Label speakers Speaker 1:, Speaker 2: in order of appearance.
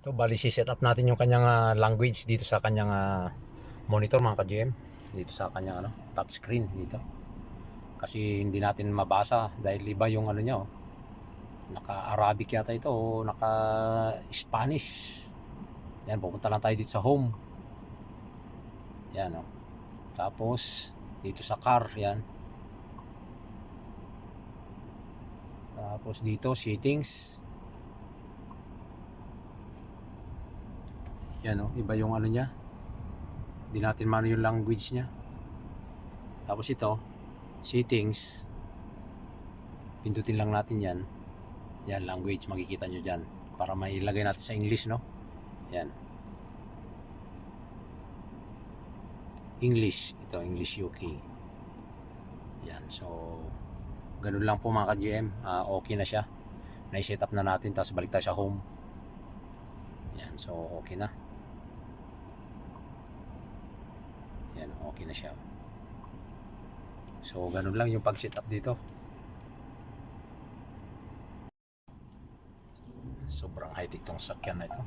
Speaker 1: Ito, bali si-set up natin yung kanyang language dito sa kanyang monitor mga ka-GM. Dito sa kanyang touchscreen dito. Kasi hindi natin mabasa dahil iba yung niya oh. Naka-Arabic yata ito o naka-Spanish. Yan, pupunta lang tayo dito sa home. Yan oh. Tapos dito sa car, yan. Tapos dito settings. Yan oh, iba yung niya. Hindi natin mano yung language niya. Tapos ito, settings. Pindutin lang natin yan. Yan, language, makikita nyo dyan. Para mailagay natin sa English, no? Yan. English. Ito, English UK. Yan, so ganun lang po mga ka-GM. Okay na siya. Na-set up na natin, tapos balik tayo sa home. Yan, so okay na. Yan, okay na siya. So ganun lang yung pag-set up dito. Sobrang high-tech tong sakyan na ito.